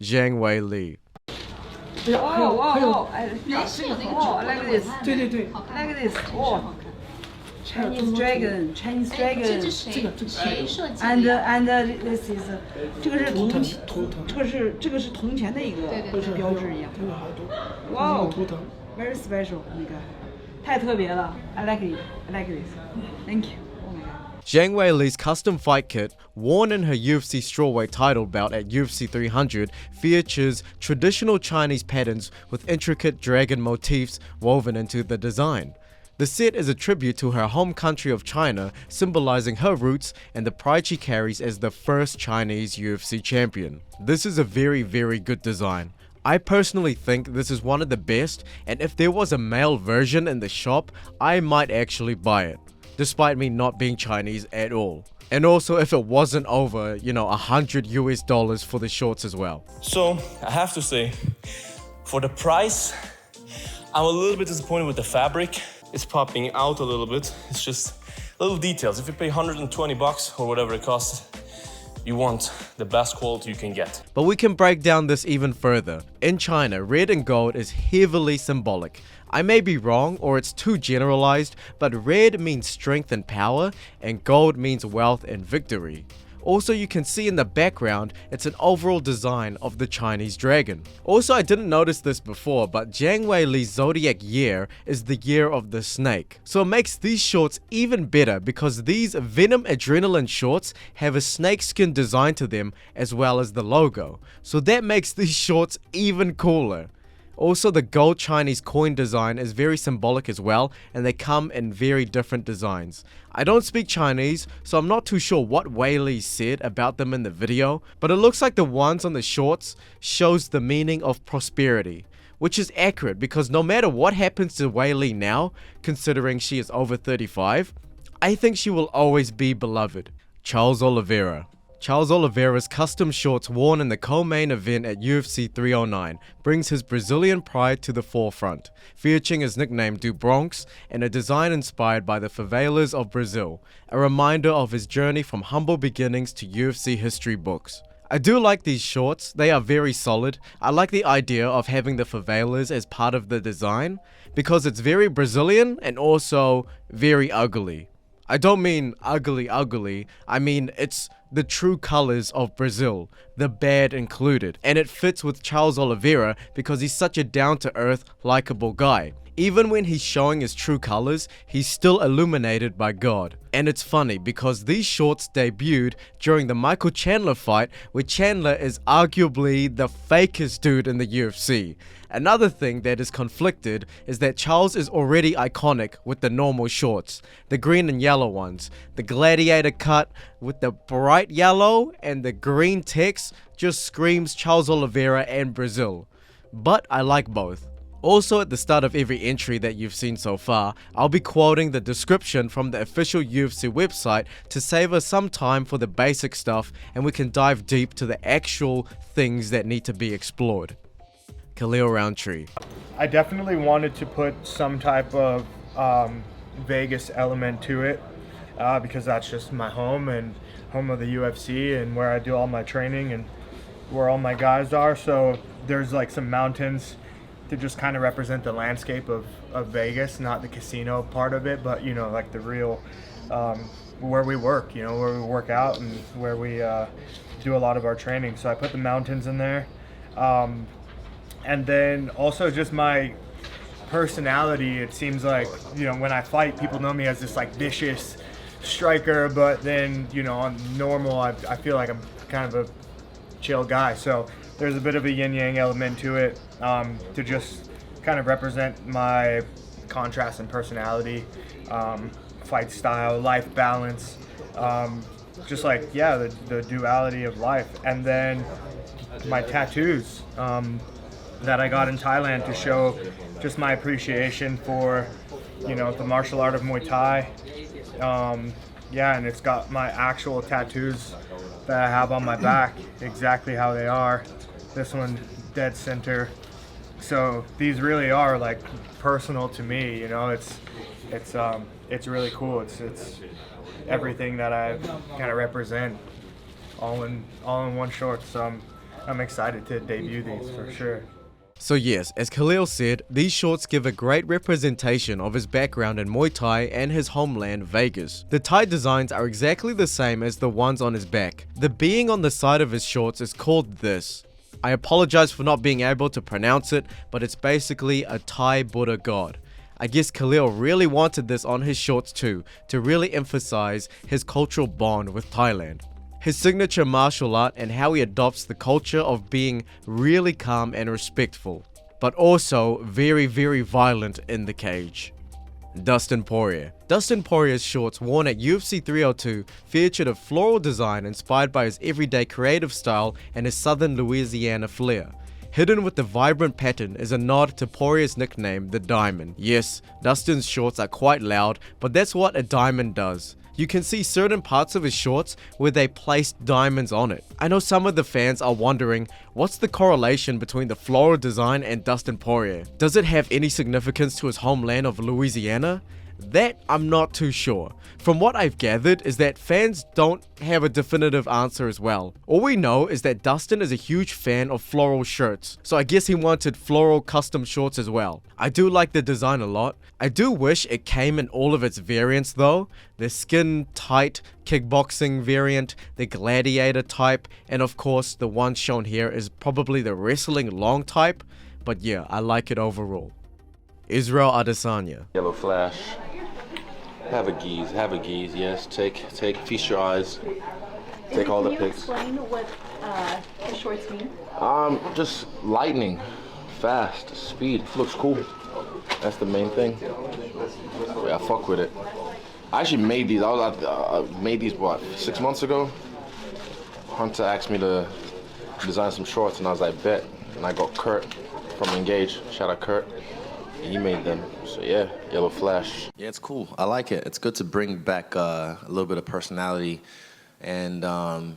Zhang Weili. Oh, like this. 对对对， Like this. Oh. Chinese dragon. 这个 And this is 这个是图腾，这个是铜钱的一个标志一样。这个还多，哇哦图腾。 ，very special 那个，太特别了。I like it. I like this. Thank you. Oh my god. Zhang Weili's custom fight kit, worn in her UFC strawweight title bout at UFC 300, features traditional Chinese patterns with intricate dragon motifs woven into the design. The set is a tribute to her home country of China, symbolizing her roots and the pride she carries as the first Chinese UFC champion. This is a very, very good design. I personally think this is one of the best, and if there was a male version in the shop, I might actually buy it, despite me not being Chinese at all. And also if it wasn't over, $100 for the shorts as well. So, I have to say, for the price, I'm a little bit disappointed with the fabric. It's popping out a little bit. It's just little details. If you pay $120 or whatever it costs, you want the best quality you can get. But we can break down this even further. In China, red and gold is heavily symbolic. I may be wrong or it's too generalized, but red means strength and power, and gold means wealth and victory. Also, you can see in the background, it's an overall design of the Chinese dragon. Also, I didn't notice this before, but Zhang Weili's zodiac year is the year of the snake. So it makes these shorts even better because these Venom Adrenaline shorts have a snakeskin design to them as well as the logo. So that makes these shorts even cooler. Also, the gold Chinese coin design is very symbolic as well, and they come in very different designs. I don't speak Chinese, so I'm not too sure what Weili said about them in the video, but it looks like the ones on the shorts shows the meaning of prosperity, which is accurate because no matter what happens to Weili now, considering she is over 35, I think she will always be beloved. Charles Oliveira. Charles Oliveira's custom shorts worn in the co-main event at UFC 309 brings his Brazilian pride to the forefront, featuring his nickname Du Bronx and a design inspired by the favelas of Brazil, a reminder of his journey from humble beginnings to UFC history books. I do like these shorts, they are very solid. I like the idea of having the favelas as part of the design because it's very Brazilian and also very ugly. I don't mean ugly, I mean it's the true colors of Brazil, the bad included, and it fits with Charles Oliveira because he's such a down-to-earth, likable guy. Even when he's showing his true colors, he's still illuminated by God. And it's funny because these shorts debuted during the Michael Chandler fight, where Chandler is arguably the fakest dude in the UFC. Another thing that is conflicted is that Charles is already iconic with the normal shorts, the green and yellow ones. The gladiator cut with the bright yellow and the green text just screams Charles Oliveira and Brazil. But I like both. Also, at the start of every entry that you've seen so far, I'll be quoting the description from the official UFC website to save us some time for the basic stuff and we can dive deep to the actual things that need to be explored. Khalil Rountree. I definitely wanted to put some type of Vegas element to it because that's just my home and home of the UFC and where I do all my training and where all my guys are. So there's like some mountains to just kind of represent the landscape of Vegas, not the casino part of it, but like the real where we work, where we work out and where we do a lot of our training. So I put the mountains in there. And then also just my personality. It seems like, when I fight, people know me as this like vicious striker, but then, on normal, I feel like I'm kind of a chill guy. So there's a bit of a yin-yang element to it, to just kind of represent my contrast in personality, fight style, life balance, just like, the duality of life. And then my tattoos that I got in Thailand to show just my appreciation for, the martial art of Muay Thai. And it's got my actual tattoos that I have on my back, exactly how they are. This one dead center. So these really are like personal to me, it's really cool. It's everything that I kind of represent all in one short. So I'm excited to debut these for sure. So yes, as Khalil said, these shorts give a great representation of his background in Muay Thai and his homeland, Vegas. The tie designs are exactly the same as the ones on his back. The being on the side of his shorts is called this. I apologize for not being able to pronounce it, but it's basically a Thai Buddha god. I guess Khalil really wanted this on his shorts too, to really emphasize his cultural bond with Thailand. His signature martial art and how he adopts the culture of being really calm and respectful, but also very violent in the cage. Dustin Poirier. Dustin Poirier's shorts worn at UFC 302 featured a floral design inspired by his everyday creative style and his southern Louisiana flair. Hidden with the vibrant pattern is a nod to Poirier's nickname, the Diamond. Yes, Dustin's shorts are quite loud, but that's what a diamond does. You can see certain parts of his shorts where they placed diamonds on it. I know some of the fans are wondering, what's the correlation between the floral design and Dustin Poirier? Does it have any significance to his homeland of Louisiana? That I'm not too sure. From what I've gathered is that fans don't have a definitive answer as well. All we know is that Dustin is a huge fan of floral shirts, so I guess he wanted floral custom shorts as well. I do like the design a lot. I do wish it came in all of its variants though. The skin tight kickboxing variant, the gladiator type, and of course the one shown here is probably the wrestling long type, but yeah, I like it overall. Israel Adesanya. Yellow flash. Have a geese, yes. Feast your eyes. Take all the pics. Can you explain what the shorts mean? Just lightning, fast, speed. Looks cool. That's the main thing. Yeah, I fuck with it. I actually made these. I made these what, 6 months ago. Hunter asked me to design some shorts, and I was like, bet. And I got Kurt from Engage. Shout out Kurt. He made them, so yeah, yellow flash. Yeah, it's cool. I like it. It's good to bring back a little bit of personality. And I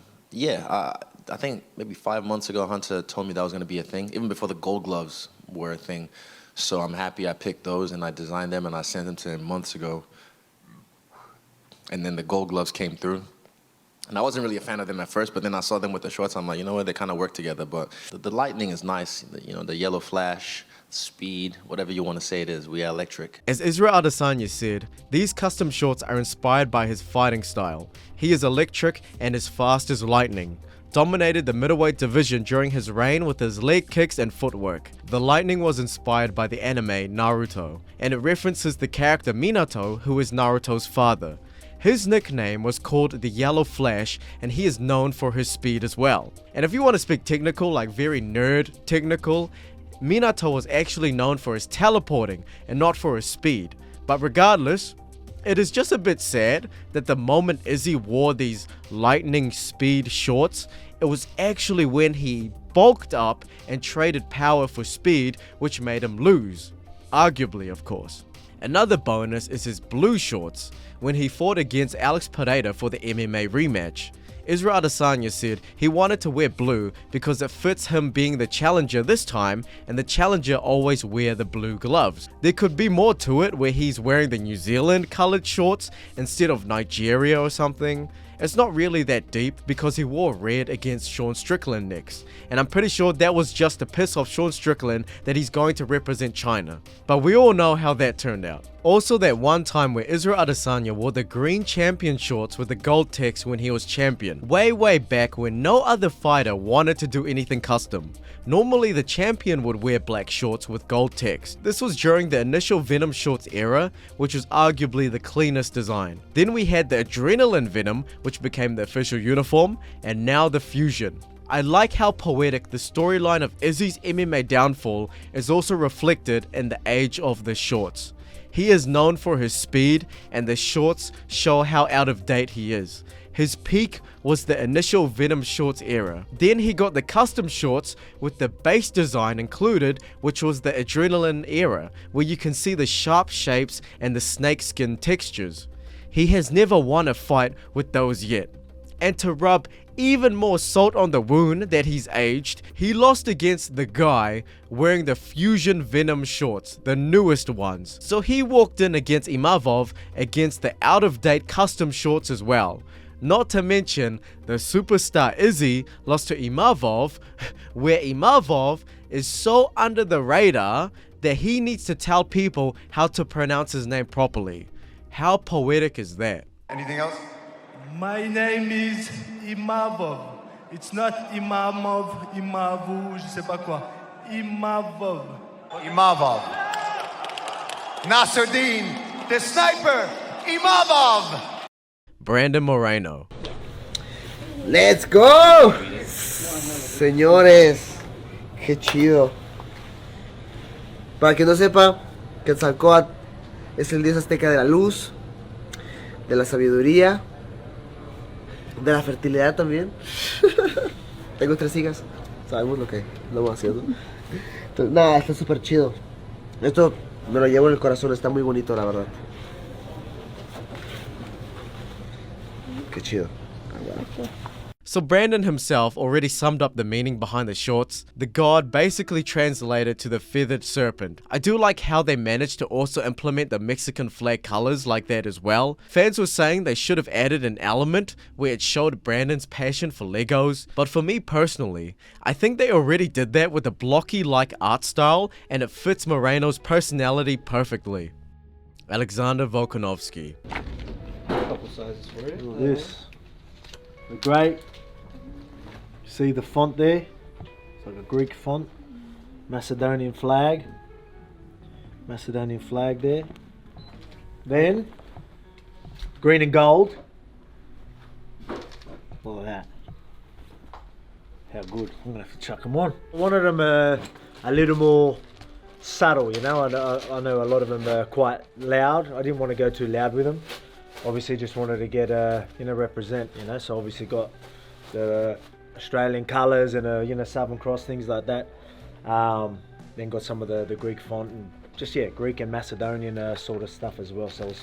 think maybe 5 months ago, Hunter told me that was going to be a thing, even before the gold gloves were a thing. So I'm happy I picked those and I designed them and I sent them to him months ago. And then the gold gloves came through. And I wasn't really a fan of them at first, but then I saw them with the shorts. I'm like, you know what, they kind of work together. But the lightning is nice, the yellow flash. Speed, whatever you want to say it is, we are electric. As Israel Adesanya said, these custom shorts are inspired by his fighting style. He is electric and as fast as lightning. Dominated the middleweight division during his reign with his leg kicks and footwork. The lightning was inspired by the anime Naruto, and it references the character Minato, who is Naruto's father. His nickname was called the Yellow Flash, and he is known for his speed as well. And if you want to speak technical, like very nerd technical, Minato was actually known for his teleporting and not for his speed. But regardless, it is just a bit sad that the moment Izzy wore these lightning speed shorts, it was actually when he bulked up and traded power for speed, which made him lose. Arguably, of course. Another bonus is his blue shorts, when he fought against Alex Pereira for the MMA rematch. Israel Adesanya said he wanted to wear blue because it fits him being the challenger this time, and the challenger always wear the blue gloves. There could be more to it where he's wearing the New Zealand colored shorts instead of Nigeria or something. It's not really that deep because he wore red against Sean Strickland next, and I'm pretty sure that was just to piss off Sean Strickland that he's going to represent China. But we all know how that turned out. Also that one time where Israel Adesanya wore the green champion shorts with the gold text when he was champion, way back when no other fighter wanted to do anything custom. Normally the champion would wear black shorts with gold text. This was during the initial Venom shorts era, which was arguably the cleanest design. Then we had the Adrenaline Venom, which became the official uniform, and now the Fusion. I like how poetic the storyline of Izzy's MMA downfall is also reflected in the age of the shorts. He is known for his speed, and the shorts show how out of date he is. His peak was the initial Venom shorts era. Then he got the custom shorts with the base design included, which was the Adrenaline era, where you can see the sharp shapes and the snakeskin textures. He has never won a fight with those yet. And to rub even more salt on the wound that he's aged, he lost against the guy wearing the Fusion Venom shorts, the newest ones. So he walked in against Imavov against the out-of-date custom shorts as well. Not to mention, the superstar Izzy lost to Imavov, where Imavov is so under the radar that he needs to tell people how to pronounce his name properly. How poetic is that? Anything else? My name is Imavov. It's not Imamov, Imavu, je sais pas quoi. Imavov. Imavov. Nasruddin, the sniper, Imavov. Brandon Moreno. ¡Let's go! Señores, qué chido. Para quien no sepa, Quetzalcóatl es el dios azteca de la luz, de la sabiduría, de la fertilidad también. Tengo 3 hijas, sabemos lo que vamos haciendo. Entonces, nada, está súper chido. Esto me lo llevo en el corazón, está muy bonito, la verdad. Qué chido. So Brandon himself already summed up the meaning behind the shorts. The god basically translated to the feathered serpent. I do like how they managed to also implement the Mexican flag colors like that as well. Fans were saying they should have added an element where it showed Brandon's passion for Legos, but for me personally, I think they already did that with a blocky-like art style and it fits Moreno's personality perfectly. Alexander Volkanovski. Couple sizes for you. This. They're great. See the font there? It's like a Greek font. Macedonian flag. Macedonian flag there. Then, green and gold. Look at that. How good. I'm going to have to chuck them on. I wanted them a little more subtle, you know. I know a lot of them are quite loud. I didn't want to go too loud with them. Obviously just wanted to get represent, so obviously got the Australian colours and Southern Cross, things like that. Then got some of the Greek font and just Greek and Macedonian sort of stuff as well, so it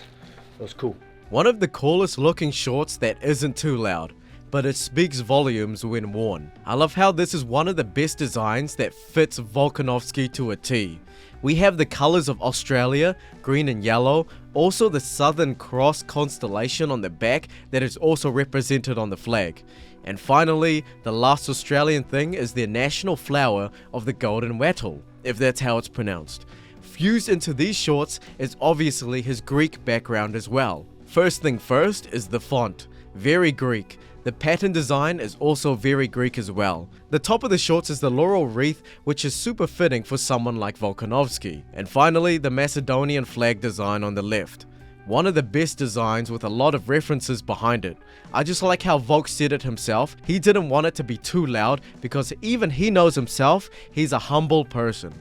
was cool. One of the coolest looking shorts that isn't too loud, but it speaks volumes when worn. I love how this is one of the best designs that fits Volkanovski to a T. We have the colours of Australia, green and yellow, also the Southern Cross constellation on the back that is also represented on the flag. And finally, the last Australian thing is their national flower of the golden wattle, if that's how it's pronounced. Fused into these shorts is obviously his Greek background as well. First thing first is the font, very Greek. The pattern design is also very Greek as well. The top of the shorts is the laurel wreath, which is super fitting for someone like Volkanovski. And finally, the Macedonian flag design on the left. One of the best designs with a lot of references behind it. I just like how Volk said it himself. He didn't want it to be too loud because even he knows himself, he's a humble person.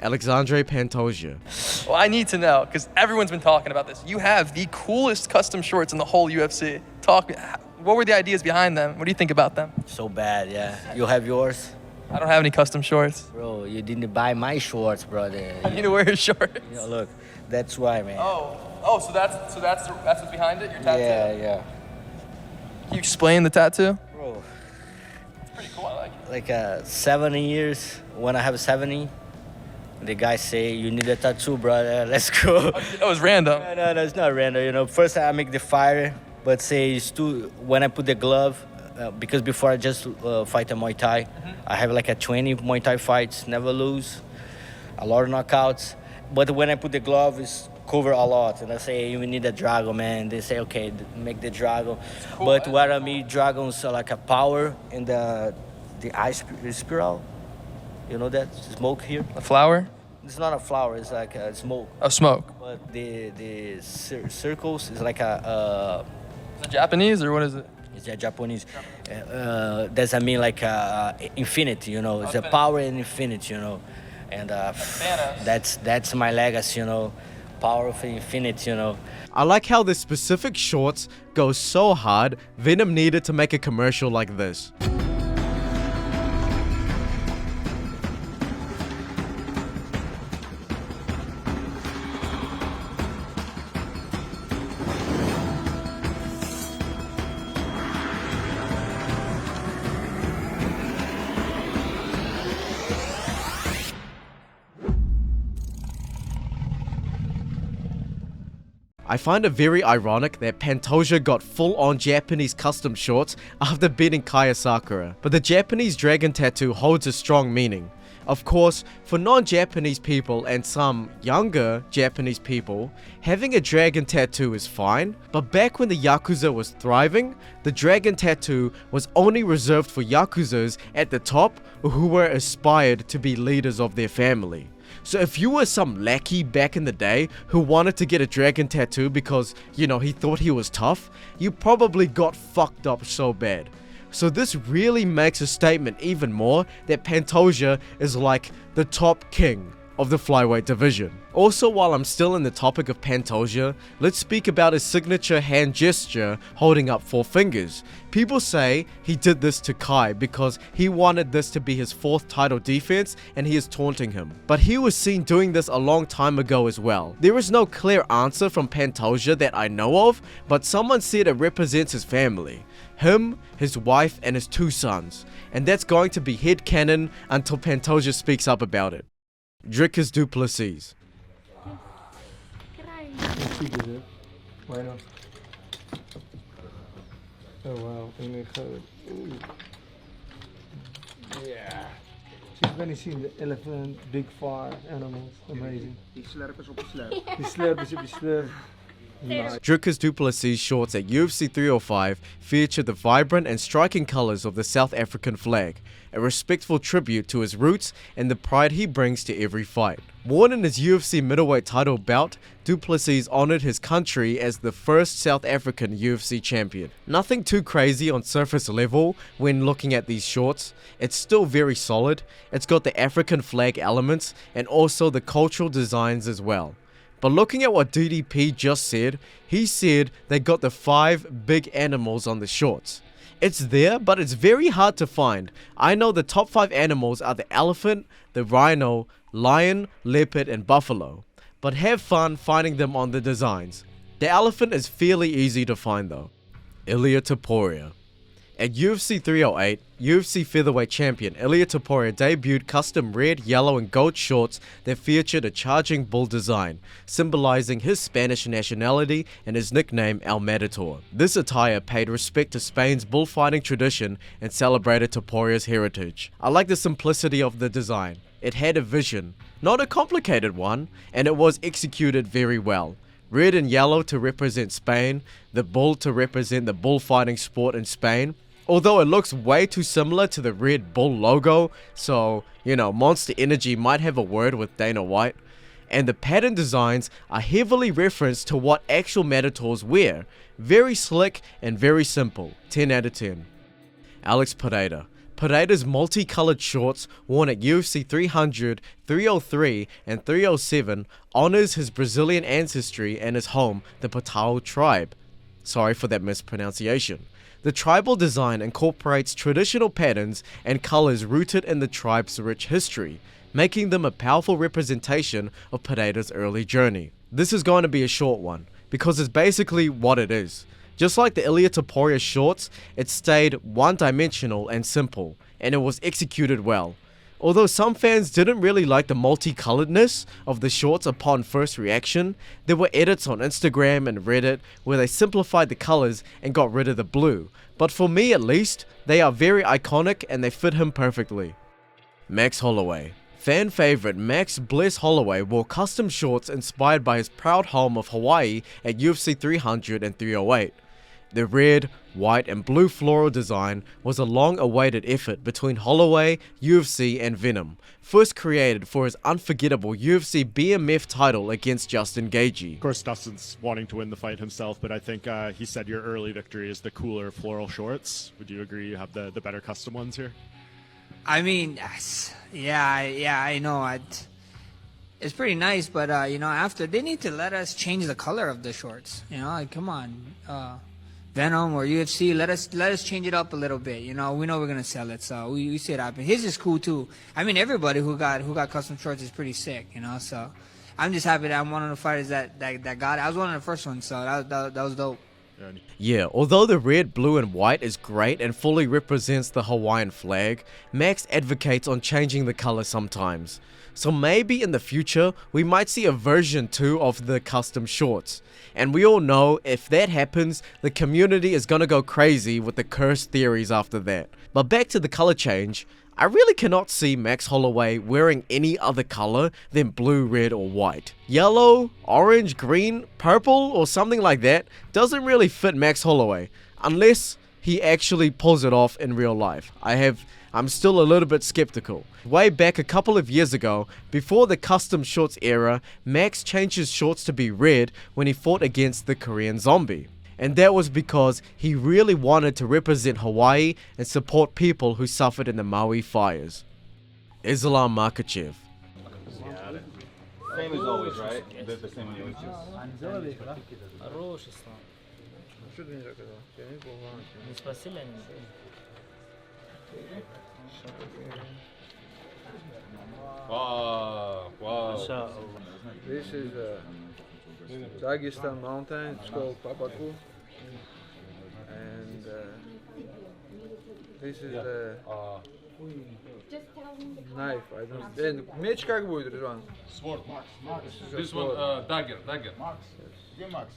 Alexandre Pantoja. Well, I need to know, because everyone's been talking about this. You have the coolest custom shorts in the whole UFC. What were the ideas behind them? What do you think about them? So bad, yeah. You have yours? I don't have any custom shorts. Bro, you didn't buy my shorts, brother. I need to wear his shorts. Look, that's why, man. So that's what's behind it, your tattoo? Yeah. Can you explain the tattoo? Bro. It's pretty cool, I like it. Like 70 years, when I have 70, the guy say, you need a tattoo, brother, let's go. That was random. No, it's not random. First I make the fire, but say it's too, when I put the glove, because before I just fight a Muay Thai, I have like a 20 Muay Thai fights, never lose, a lot of knockouts. But when I put the glove, it's cover a lot. And I say, you need a dragon, man. They say, okay, make the dragon. Cool, but what I mean, dragons are like a power in the ice spiral. You know that smoke here? A flower? It's not a flower. It's like a smoke. Oh, smoke. But the circles is like a. Is it Japanese or what is it? It's Japanese. Does I mean like infinity? It's a power and infinity. And that's my legacy. Power of infinity. I like how the specific shorts go so hard. Venom needed to make a commercial like this. I find it very ironic that Pantoja got full-on Japanese custom shorts after beating Kaya Sakura, but the Japanese dragon tattoo holds a strong meaning. Of course, for non-Japanese people and some younger Japanese people, having a dragon tattoo is fine, but back when the Yakuza was thriving, the dragon tattoo was only reserved for Yakuzas at the top who were aspired to be leaders of their family. So if you were some lackey back in the day who wanted to get a dragon tattoo because, you know, he thought he was tough, you probably got fucked up so bad. So this really makes a statement even more that Pantoja is like the top king of the flyweight division. Also, while I'm still in the topic of Pantoja, let's speak about his signature hand gesture holding up 4 fingers. People say he did this to Kai because he wanted this to be his 4th title defense and he is taunting him. But he was seen doing this a long time ago as well. There is no clear answer from Pantoja that I know of, but someone said it represents his family. Him, his wife, and his 2 sons. And that's going to be headcanon until Pantoja speaks up about it. Dricus du Plessis. Bueno. Oh wow, English code. Yeah. She's when you seen the elephant, big fire, animals, amazing. Die slurp is op die slurp. Die slurp is op die slurp. Nice. Dricus du Plessis shorts at UFC 305 feature the vibrant and striking colours of the South African flag, a respectful tribute to his roots and the pride he brings to every fight. Worn in his UFC middleweight title bout, du Plessis honoured his country as the first South African UFC champion. Nothing too crazy on surface level when looking at these shorts. It's still very solid, it's got the African flag elements and also the cultural designs as well. But looking at what DDP just said, he said they got the 5 big animals on the shorts. It's there, but it's very hard to find. I know the top 5 animals are the elephant, the rhino, lion, leopard, and buffalo. But have fun finding them on the designs. The elephant is fairly easy to find though. Ilia Topuria. At UFC 308, UFC featherweight champion Ilia Topuria debuted custom red, yellow and gold shorts that featured a charging bull design, symbolizing his Spanish nationality and his nickname El Matador. This attire paid respect to Spain's bullfighting tradition and celebrated Topuria's heritage. I like the simplicity of the design. It had a vision, not a complicated one, and it was executed very well. Red and yellow to represent Spain, the bull to represent the bullfighting sport in Spain. Although it looks way too similar to the Red Bull logo, so, you know, Monster Energy might have a word with Dana White. And the pattern designs are heavily referenced to what actual Matadors wear. Very slick and very simple. 10 out of 10. Alex Pereira. Pereira's multicolored shorts worn at UFC 300, 303 and 307 honors his Brazilian ancestry and his home, the Patao tribe. Sorry for that mispronunciation. The tribal design incorporates traditional patterns and colors rooted in the tribe's rich history, making them a powerful representation of Pereira's early journey. This is going to be a short one, because it's basically what it is. Just like the Ilia Topuria shorts, it stayed one-dimensional and simple, and it was executed well. Although some fans didn't really like the multicoloredness of the shorts upon first reaction, there were edits on Instagram and Reddit where they simplified the colors and got rid of the blue. But for me at least, they are very iconic and they fit him perfectly. Max Holloway. Fan favorite Max Bless Holloway wore custom shorts inspired by his proud home of Hawaii at UFC 300 and 308. The red, white and blue floral design was a long-awaited effort between Holloway, UFC and Venom, first created for his unforgettable UFC BMF title against Justin Gaethje. Of course, Dustin's wanting to win the fight himself, but I think he said your early victory is the cooler floral shorts. Would you agree you have the better custom ones here? I mean, yeah, I know. It's pretty nice, but, you know, after, they need to let us change the color of the shorts. You know, like, come on. Venom or UFC, let us change it up a little bit. You know, we know we're gonna sell it, so we see it happen. His is cool too. I mean, everybody who got custom shorts is pretty sick. You know, so I'm just happy that I'm one of the fighters that got it. I was one of the first ones, so that was dope. Yeah, although the red, blue and white is great and fully represents the Hawaiian flag, Max advocates on changing the color sometimes. So maybe in the future, we might see a version 2 of the custom shorts. And we all know if that happens, the community is gonna go crazy with the cursed theories after that. But back to the color change, I really cannot see Max Holloway wearing any other color than blue, red or white. Yellow, orange, green, purple or something like that doesn't really fit Max Holloway unless he actually pulls it off in real life. I'm still a little bit skeptical. Way back a couple of years ago, before the custom shorts era, Max changed his shorts to be red when he fought against the Korean Zombie. And that was because he really wanted to represent Hawaii and support people who suffered in the Maui fires. Islam Makhachev. Same as always, right? The same as Wow. This is Dagestan mountain, it's called Papaku. And this is the knife, I don't know. And меч как будет, Rizwan? Sword. This one, dagger. Max. Give Max.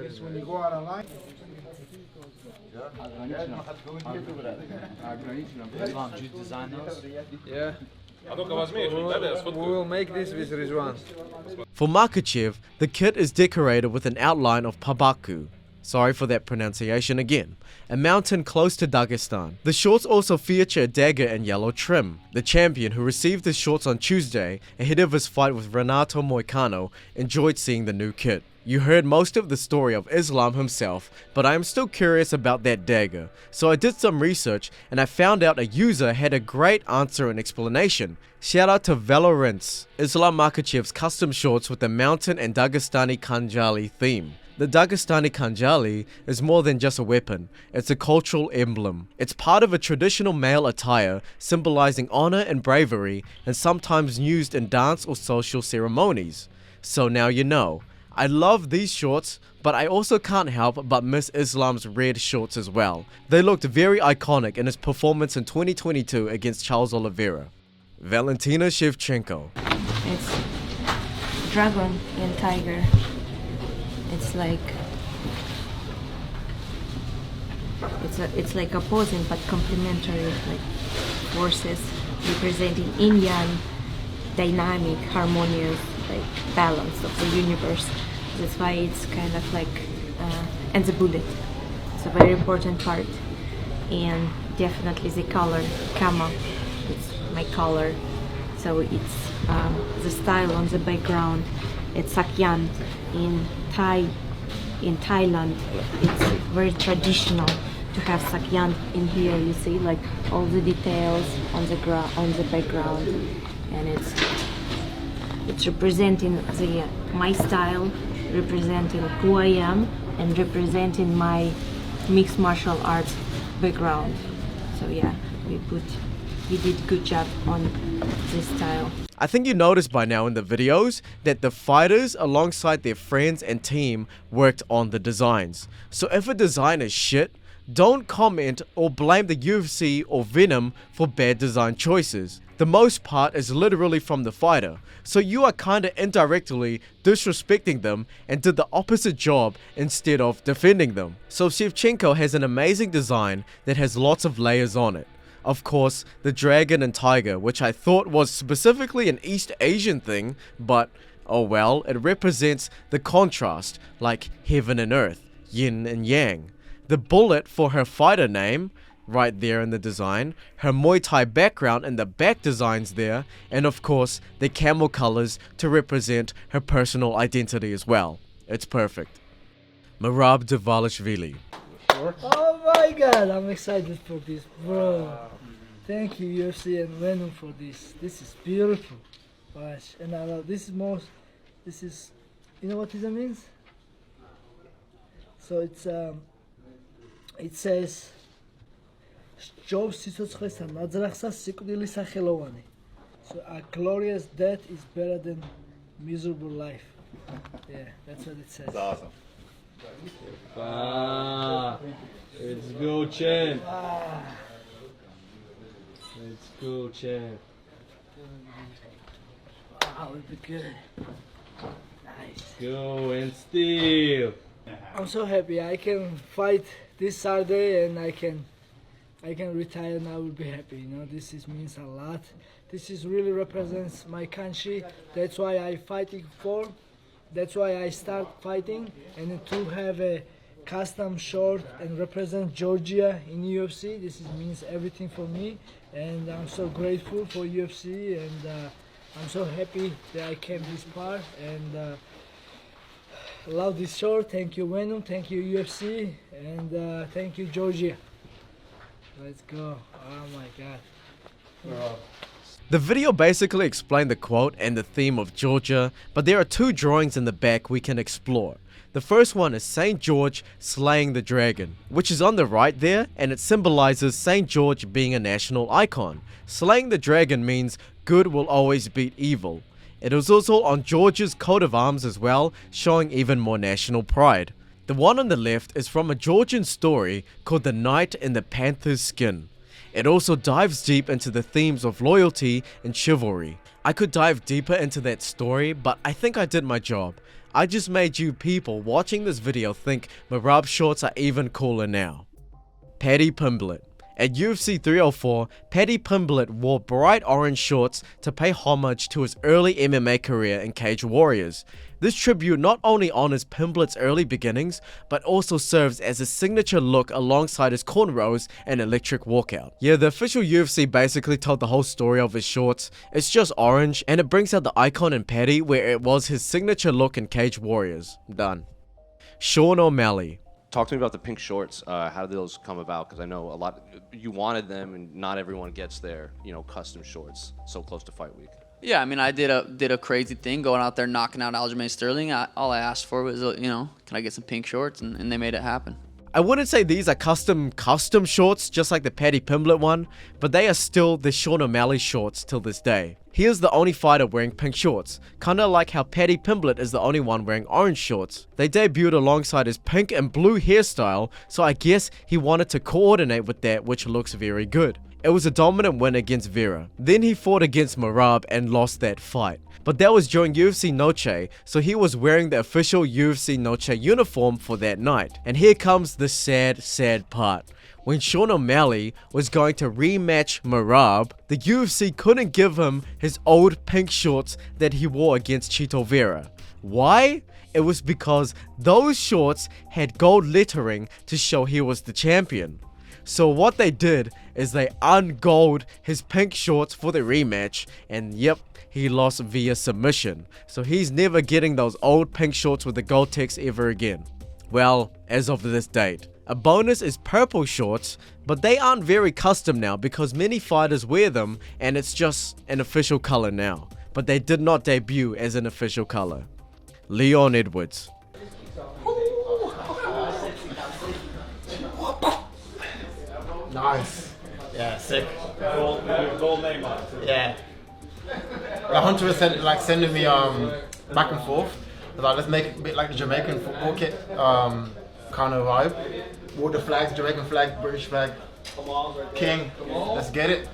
This when you go out online. Islam, do you design those? Yeah. We will make this with Rizwan. For Makhachev, the kit is decorated with an outline of Pabaku. Sorry for that pronunciation again. A mountain close to Dagestan. The shorts also feature a dagger and yellow trim. The champion, who received the shorts on Tuesday ahead of his fight with Renato Moicano, enjoyed seeing the new kit. You heard most of the story of Islam himself, but I am still curious about that dagger. So I did some research and I found out a user had a great answer and explanation. Shout out to Valorance, Islam Makhachev's custom shorts with the mountain and Dagestani Khanjali theme. The Dagestani Khanjali is more than just a weapon, it's a cultural emblem. It's part of a traditional male attire symbolizing honor and bravery and sometimes used in dance or social ceremonies. So now you know. I love these shorts, but I also can't help but miss Islam's red shorts as well. They looked very iconic in his performance in 2022 against Charles Oliveira. Valentina Shevchenko. It's dragon and tiger. It's like opposing but complementary like forces representing yin yang, dynamic, harmonious like balance of the universe. That's why it's kind of like and the bullet. It's a very important part, and definitely the color kama. It's my color, so it's the style on the background. It's sakyan in Thailand. It's very traditional to have sakyan in here. You see, like all the details on the background, and it's representing my style, representing who I am, and representing my mixed martial arts background. So yeah, we did good job on this style. I think you noticed by now in the videos that the fighters alongside their friends and team worked on the designs. So if a design is shit, don't comment or blame the UFC or Venom for bad design choices. The most part is literally from the fighter, so you are kinda indirectly disrespecting them and did the opposite job instead of defending them. So Shevchenko has an amazing design that has lots of layers on it. Of course, the dragon and tiger, which I thought was specifically an East Asian thing, but oh well, it represents the contrast, like heaven and earth, yin and yang. The bullet for her fighter name, right there in the design, her Muay Thai background and the back designs there, and of course, the camel colors to represent her personal identity as well. It's perfect. Merab Dvalishvili. Oh my god, I'm excited for this, bro. Thank you, UFC and Venom, for this. This is beautiful. Gosh, and I love this is, you know what this means? So it's, it says, so a glorious death is better than miserable life. Yeah, that's what it says. That's awesome. Let's go, Chen. Let's go, Chen. Wow, it'll be good. Nice. Go and steal. I'm so happy. I can fight this Saturday and I can retire and I will be happy. You know, means a lot. This is really represents my country. That's why I fighting for. That's why I start fighting, and to have a custom short and represent Georgia in UFC. Means everything for me, and I'm so grateful for UFC, and I'm so happy that I came this far, and love this short. Thank you, Venom. Thank you, UFC, and thank you, Georgia. Let's go. Oh my God. The video basically explained the quote and the theme of Georgia, but there are two drawings in the back we can explore. The first one is St. George slaying the dragon, which is on the right there, and it symbolizes St. George being a national icon. Slaying the dragon means good will always beat evil. It is also on Georgia's coat of arms as well, showing even more national pride. The one on the left is from a Georgian story called The Knight in the Panther's Skin. It also dives deep into the themes of loyalty and chivalry. I could dive deeper into that story, but I think I did my job. I just made you people watching this video think Merab shorts are even cooler now. Paddy Pimblett. At UFC 304, Paddy Pimblett wore bright orange shorts to pay homage to his early MMA career in Cage Warriors. This tribute not only honors Pimblett's early beginnings, but also serves as a signature look alongside his cornrows and electric walkout. Yeah, the official UFC basically told the whole story of his shorts. It's just orange, and it brings out the icon in Paddy where it was his signature look in Cage Warriors. Done. Sean O'Malley. Talk to me about the pink shorts. How did those come about? Because I know a lot, you wanted them, and not everyone gets their, custom shorts so close to fight week. Yeah, I mean, I did a crazy thing going out there knocking out Aljamain Sterling. All I asked for was, can I get some pink shorts, and they made it happen. I wouldn't say these are custom shorts, just like the Paddy Pimblett one, but they are still the Sean O'Malley shorts till this day. He is the only fighter wearing pink shorts, kinda like how Paddy Pimblett is the only one wearing orange shorts. They debuted alongside his pink and blue hairstyle, so I guess he wanted to coordinate with that, which looks very good. It was a dominant win against Vera. Then he fought against Merab and lost that fight. But that was during UFC Noche, so he was wearing the official UFC Noche uniform for that night. And here comes the sad part. When Sean O'Malley was going to rematch Merab, the UFC couldn't give him his old pink shorts that he wore against Chito Vera. Why? It was because those shorts had gold lettering to show he was the champion. So what they did is they ungold his pink shorts for the rematch, and yep, he lost via submission. So he's never getting those old pink shorts with the gold text ever again. Well, as of this date. A bonus is purple shorts, but they aren't very custom now because many fighters wear them and it's just an official color now. But they did not debut as an official color. Leon Edwards. Nice. Yeah, sick. Gold name. Yeah. Hunter was sending me back and forth. Like, let's make it a bit like the Jamaican football kit kind of vibe. With the flags, Jamaican flag, British flag, King. Let's get it.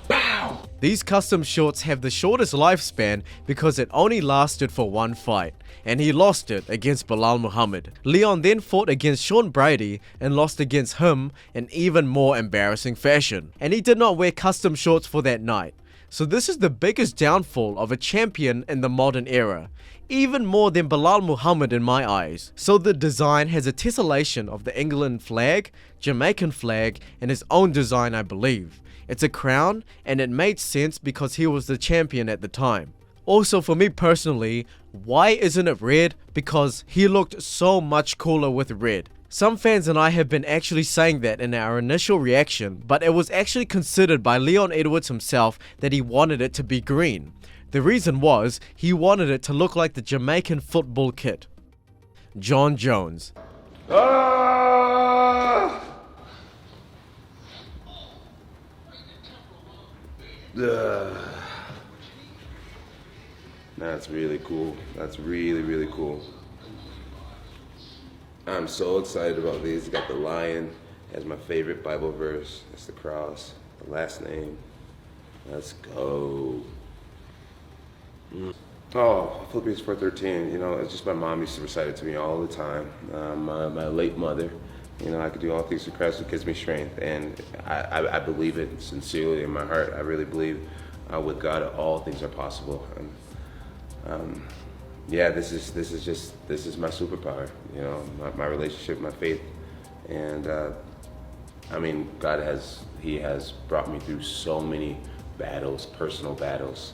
Bow! These custom shorts have the shortest lifespan because it only lasted for one fight, and he lost it against Bilal Muhammad. Leon then fought against Sean Brady and lost against him in even more embarrassing fashion, and he did not wear custom shorts for that night. So this is the biggest downfall of a champion in the modern era, even more than Bilal Muhammad in my eyes. So the design has a tessellation of the England flag, Jamaican flag, and his own design, I believe. It's a crown, and it made sense because he was the champion at the time. Also, for me personally, why isn't it red? Because he looked so much cooler with red. Some fans and I have been actually saying that in our initial reaction, but it was actually considered by Leon Edwards himself that he wanted it to be green. The reason was, he wanted it to look like the Jamaican football kit. Jon Jones. That's really cool. That's really, really cool. I'm so excited about these. Got the lion as my favorite Bible verse. That's the cross, the last name. Let's go. Oh, Philippians 4:13. You know, it's just my mom used to recite it to me all the time. My late mother. You know, I could do all things through Christ who gives me strength, and I believe it sincerely in my heart. I really believe with God all things are possible. And yeah, this is my superpower. You know, my relationship, my faith, and I mean, God has brought me through so many battles, personal battles,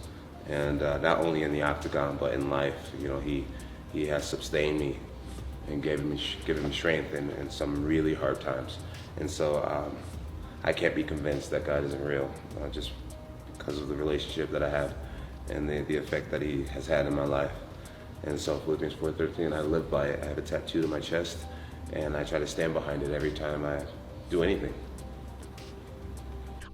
and not only in the octagon but in life. You know, He has sustained me and given me strength in some really hard times. And so I can't be convinced that God isn't real, just because of the relationship that I have and the effect that He has had in my life. And so Philippians 4:13, I live by it. I have it tattooed on my chest, and I try to stand behind it every time I do anything.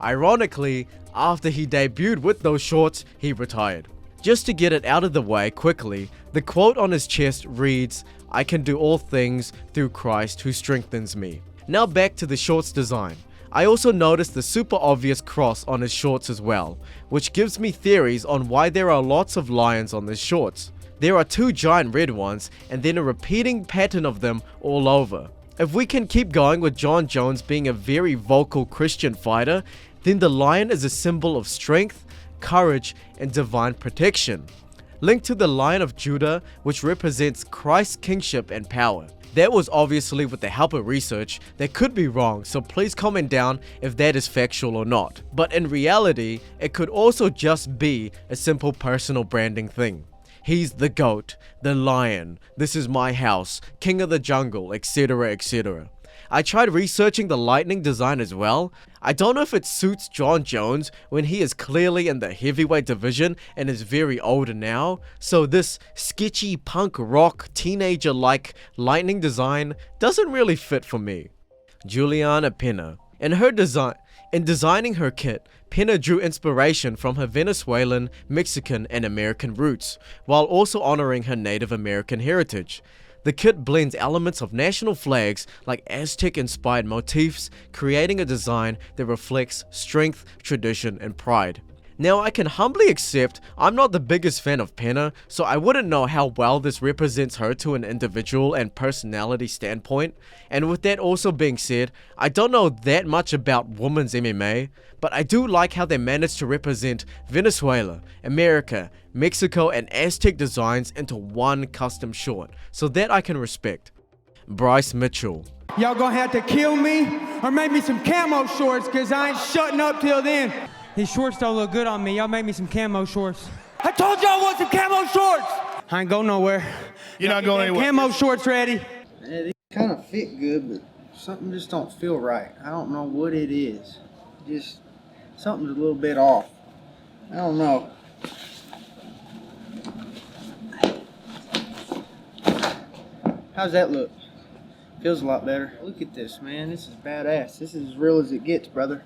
Ironically, after he debuted with those shorts, he retired. Just to get it out of the way quickly, the quote on his chest reads, "I can do all things through Christ who strengthens me." Now back to the shorts design. I also noticed the super obvious cross on his shorts as well, which gives me theories on why there are lots of lions on his shorts. There are 2 giant red ones and then a repeating pattern of them all over. If we can keep going with Jon Jones being a very vocal Christian fighter, then the lion is a symbol of strength, courage, and divine protection. Linked to the Lion of Judah, which represents Christ's kingship and power. That was obviously with the help of research. That could be wrong, so please comment down if that is factual or not. But in reality, it could also just be a simple personal branding thing. He's the goat, the lion, this is my house, king of the jungle, etc, etc. I tried researching the lightning design as well. I don't know if it suits Jon Jones when he is clearly in the heavyweight division and is very old now, so this sketchy punk rock teenager-like lightning design doesn't really fit for me. Julianna Pena. In designing her kit, Pena drew inspiration from her Venezuelan, Mexican, and American roots, while also honoring her Native American heritage. The kit blends elements of national flags like Aztec-inspired motifs, creating a design that reflects strength, tradition, and pride. Now, I can humbly accept I'm not the biggest fan of Pena, so I wouldn't know how well this represents her to an individual and personality standpoint. And with that also being said, I don't know that much about women's MMA, but I do like how they managed to represent Venezuela, America, Mexico, and Aztec designs into one custom short, so that I can respect. Bryce Mitchell. Y'all gonna have to kill me or make me some camo shorts, cause I ain't shutting up till then. These shorts don't look good on me. Y'all make me some camo shorts. I told y'all I want some camo shorts. I ain't going nowhere. You're not going anywhere. Camo shorts ready. Yeah, these kind of fit good, but something just don't feel right. I don't know what it is. Just something's a little bit off. I don't know. How's that look? Feels a lot better. Look at this, man. This is badass. This is as real as it gets, brother.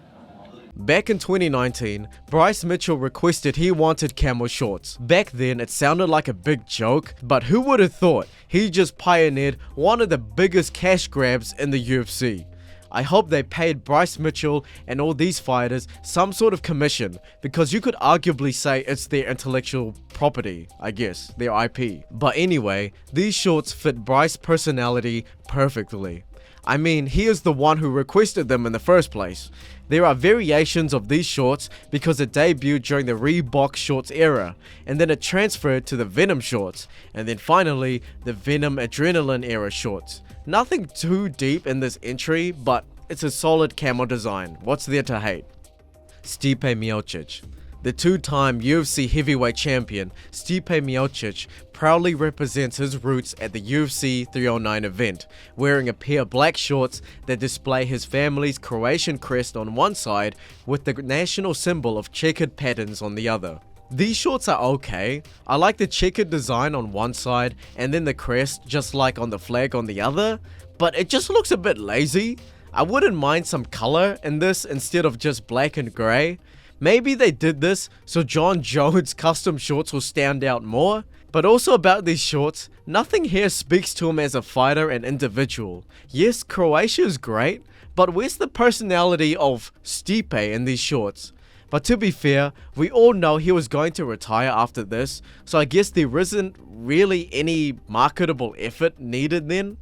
Back in 2019, Bryce Mitchell requested he wanted camo shorts. Back then, it sounded like a big joke, but who would have thought he just pioneered one of the biggest cash grabs in the UFC. I hope they paid Bryce Mitchell and all these fighters some sort of commission, because you could arguably say it's their intellectual property, I guess, their IP. But anyway, these shorts fit Bryce's personality perfectly. I mean, he is the one who requested them in the first place. There are variations of these shorts because it debuted during the Reebok shorts era, and then it transferred to the Venom shorts, and then finally the Venom Adrenaline era shorts. Nothing too deep in this entry, but it's a solid camo design. What's there to hate? Stipe Miocic. The 2-time UFC heavyweight champion, Stipe Miocic proudly represents his roots at the UFC 309 event, wearing a pair of black shorts that display his family's Croatian crest on one side with the national symbol of checkered patterns on the other. These shorts are okay. I like the checkered design on one side and then the crest just like on the flag on the other, but it just looks a bit lazy. I wouldn't mind some color in this instead of just black and grey. Maybe they did this so Jon Jones' custom shorts will stand out more. But also about these shorts, Nothing here speaks to him as a fighter and individual. Yes, Croatia is great, but where's the personality of Stipe in these shorts? But to be fair, we all know he was going to retire after this, so I guess there isn't really any marketable effort needed then.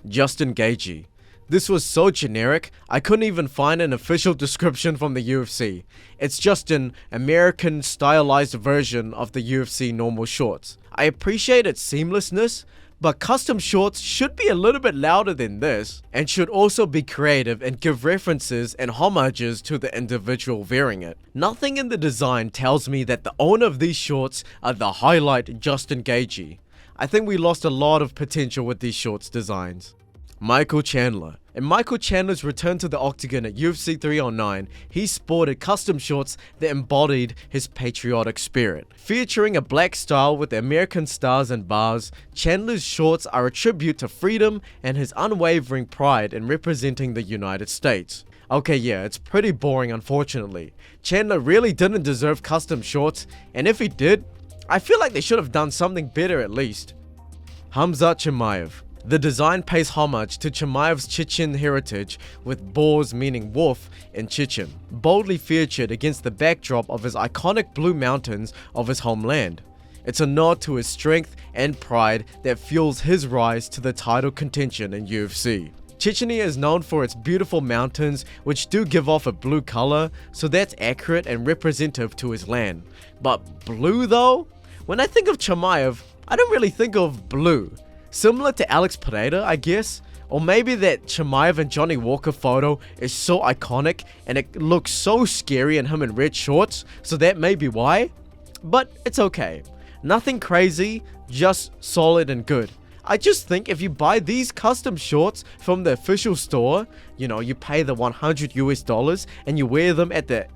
Justin Gaethje. This was so generic, I couldn't even find an official description from the UFC. It's just an American stylized version of the UFC normal shorts. I appreciate its seamlessness, but custom shorts should be a little bit louder than this, and should also be creative and give references and homages to the individual wearing it. Nothing in the design tells me that the owner of these shorts are the highlight Justin Gaethje. I think we lost a lot of potential with these shorts designs. Michael Chandler. In Michael Chandler's return to the octagon at UFC 309, he sported custom shorts that embodied his patriotic spirit. Featuring a black style with the American stars and bars, Chandler's shorts are a tribute to freedom and his unwavering pride in representing the United States. Okay, yeah, it's pretty boring unfortunately. Chandler really didn't deserve custom shorts, and if he did, I feel like they should have done something better at least. Khamzat Chimaev. The design pays homage to Chimaev's Chechen heritage, with boars meaning wolf in Chechen, boldly featured against the backdrop of his iconic blue mountains of his homeland. It's a nod to his strength and pride that fuels his rise to the title contention in UFC. Chechnya is known for its beautiful mountains, which do give off a blue color, so that's accurate and representative to his land. But blue though? When I think of Chimaev, I don't really think of blue. Similar to Alex Pereira, I guess, or maybe that Chimaev and Johnny Walker photo is so iconic and it looks so scary in him in red shorts, so that may be why. But it's okay. Nothing crazy, just solid and good. I just think if you buy these custom shorts from the official store, you pay the $100 and you wear them at at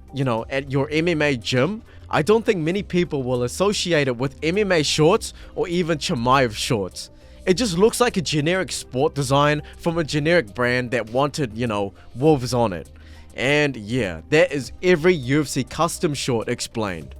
your MMA gym, I don't think many people will associate it with MMA shorts or even Chimaev shorts. It just looks like a generic sport design from a generic brand that wanted, wolves on it. And yeah, that is every UFC custom short explained.